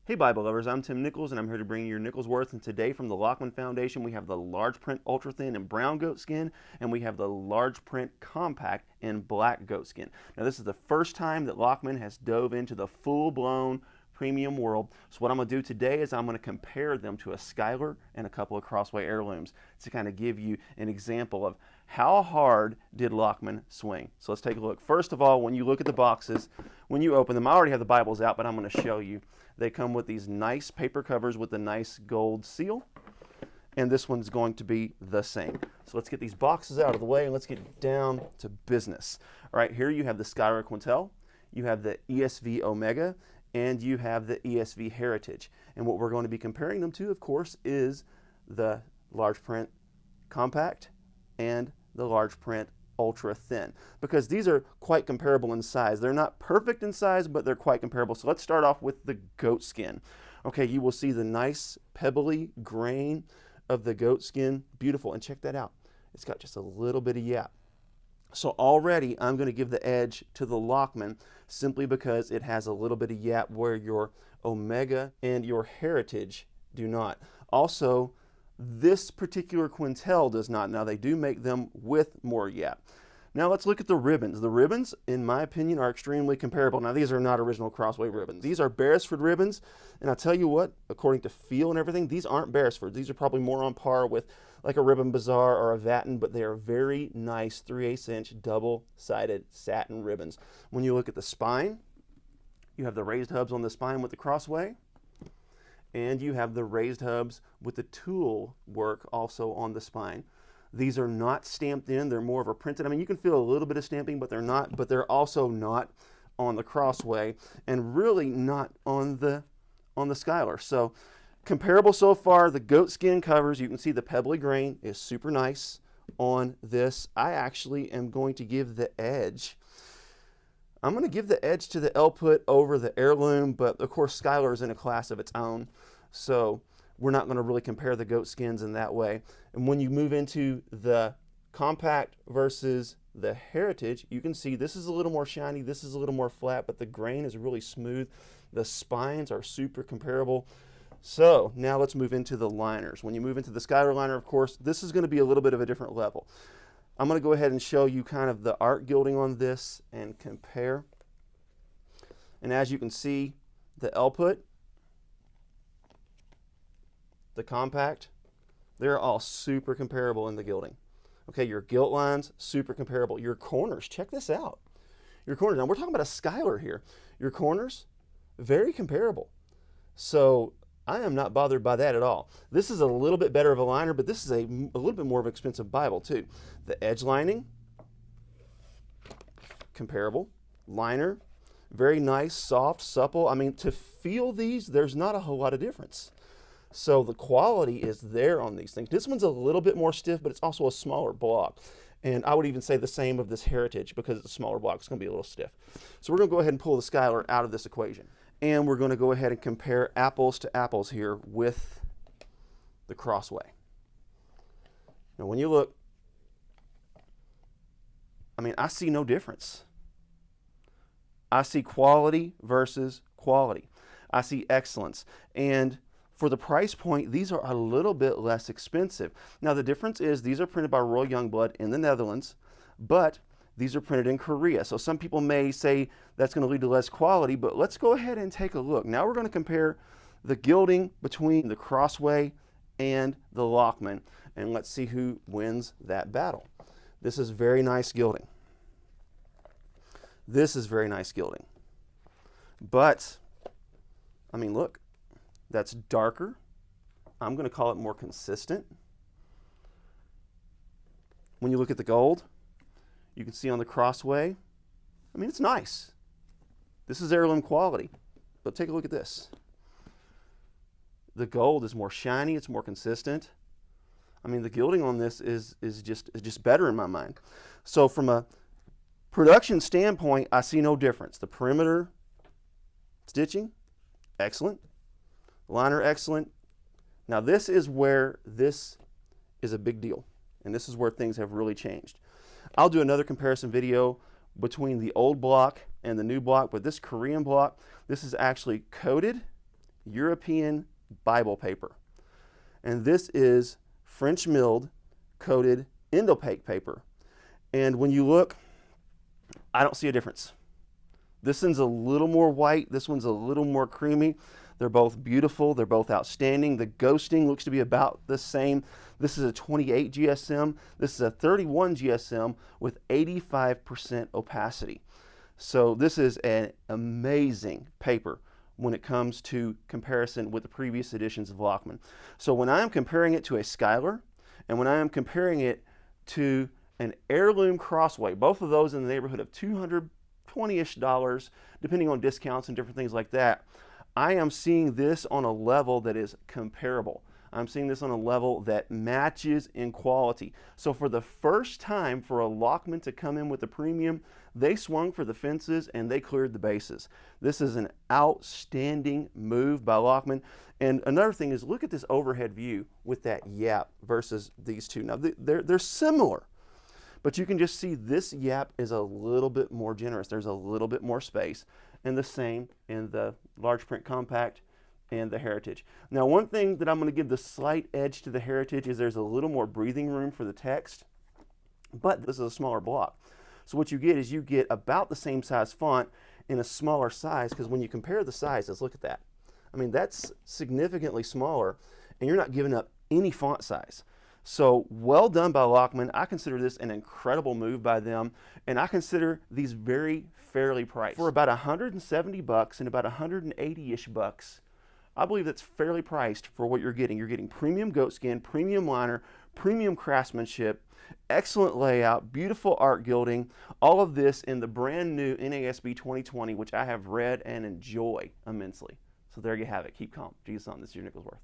Hey Bible lovers, I'm Tim Nichols and I'm here to bring you your Nichols Worth, and today from the Lockman Foundation we have the large print ultra thin in brown goat skin, and we have the large print compact in black goat skin. Now this is the first time that Lockman has dove into the full-blown premium world. So what I'm going to do today is I'm going to compare them to a Schuyler and a couple of Crossway Heirlooms to kind of give you an example of how hard did Lockman swing. So let's take a look. First of all, when you look at the boxes, when you open them, I already have the Bibles out, but I'm going to show you. They come with these nice paper covers with a nice gold seal, and this one's going to be the same. So let's get these boxes out of the way and let's get down to business. All right, here you have the Schuyler Quintel, you have the ESV Omega, and you have the ESV Heritage. And what we're going to be comparing them to, of course, is the large print compact and the large print ultra thin, because these are quite comparable in size. They're not perfect in size, but they're quite comparable. So let's start off with the goat skin. Okay, you will see the nice pebbly grain of the goat skin. Beautiful. And check that out. It's got just a little bit of yap. So already I'm going to give the edge to the Lockman simply because it has a little bit of yap where your Omega and your Heritage do not. Also, this particular Quintel does not. Now they do make them with more yap. Now let's look at the ribbons. The ribbons, in my opinion, are extremely comparable. Now these are not original Crossway ribbons. These are Beresford ribbons, and I'll tell you what, according to feel and everything, these aren't Beresford. These are probably more on par with like a Ribbon Bazaar or a Vatten, but they are very nice 3/8 inch double-sided satin ribbons. When you look at the spine, you have the raised hubs on the spine with the Crossway, and you have the raised hubs with the tool work also on the spine. These are not stamped in, they're more of a printed. I mean, you can feel a little bit of stamping, but they're not, but they're also not on the Crossway and really not on the Schuyler. So comparable so far. The goat skin covers, you can see the pebbly grain is super nice on this. I actually am going to give the edge. I'm going to give the edge to the LPUT over the Heirloom, but of course Schuyler is in a class of its own, so we're not going to really compare the goat skins in that way. And when you move into the compact versus the Heritage, you can see this is a little more shiny, this is a little more flat, but the grain is really smooth. The spines are super comparable. So now let's move into the liners. When you move into the Schuyler liner, of course, this is going to be a little bit of a different level. I'm going to go ahead and show you kind of the art gilding on this and compare. And as you can see, the LPUT, the compact, they're all super comparable in the gilding. Okay, your gilt lines, super comparable. Your corners, check this out. Your corners, now we're talking about a Schuyler here. Your corners, very comparable. So I am not bothered by that at all. This is a little bit better of a liner, but this is a little bit more of an expensive Bible too. The edge lining, comparable. Liner, very nice, soft, supple. I mean, to feel these, there's not a whole lot of difference. So the quality is there on these things. This one's a little bit more stiff, but it's also a smaller block. And I would even say the same of this Heritage because it's a smaller block. It's going to be a little stiff. So we're going to go ahead and pull the Schuyler out of this equation. And we're going to go ahead and compare apples to apples here with the Crossway. Now when you look, I mean, I see no difference. I see quality versus quality. I see excellence. And for the price point, these are a little bit less expensive. Now the difference is these are printed by Royal Youngblood in the Netherlands, but these are printed in Korea. So some people may say that's going to lead to less quality, but let's go ahead and take a look. Now we're going to compare the gilding between the Crossway and the Lockman, and let's see who wins that battle. This is very nice gilding. This is very nice gilding. But, I mean, look, that's darker. I'm going to call it more consistent. When you look at the gold, you can see on the Crossway, I mean, it's nice. This is heirloom quality, but take a look at this. The gold is more shiny, it's more consistent. I mean, the gilding on this is just better in my mind. So from a production standpoint, I see no difference. The perimeter stitching, excellent. Liner, excellent. Now this is where this is a big deal, and this is where things have really changed. I'll do another comparison video between the old block and the new block, but this Korean block, this is actually coated European Bible paper. And this is French milled coated Indopaque paper. And when you look, I don't see a difference. This one's a little more white, this one's a little more creamy. They're both beautiful, they're both outstanding. The ghosting looks to be about the same. This is a 28 GSM, this is a 31 GSM with 85% opacity. So this is an amazing paper when it comes to comparison with the previous editions of Lockman. So when I am comparing it to a Schuyler, and when I am comparing it to an Heirloom Crossway, both of those in the neighborhood of $220-ish, depending on discounts and different things like that, I am seeing this on a level that is comparable. I'm seeing this on a level that matches in quality. So for the first time for a Lockman to come in with a premium, they swung for the fences and they cleared the bases. This is an outstanding move by Lockman. And another thing is, look at this overhead view with that yap versus these two. Now they're similar, but you can just see this yap is a little bit more generous. There's a little bit more space, and the same in the large print compact and the Heritage. Now, one thing that I'm going to give the slight edge to the Heritage is there's a little more breathing room for the text, but this is a smaller block. So what you get is you get about the same size font in a smaller size, because when you compare the sizes, look at that. I mean, that's significantly smaller, and you're not giving up any font size. So well done by Lockman. I consider this an incredible move by them, and I consider these very fairly priced. For about $170 and about 180-ish bucks, I believe that's fairly priced for what you're getting. You're getting premium goatskin, premium liner, premium craftsmanship, excellent layout, beautiful art gilding, all of this in the brand new NASB 2020, which I have read and enjoy immensely. So there you have it. Keep calm. Jesus on. This is your Nicholsworth.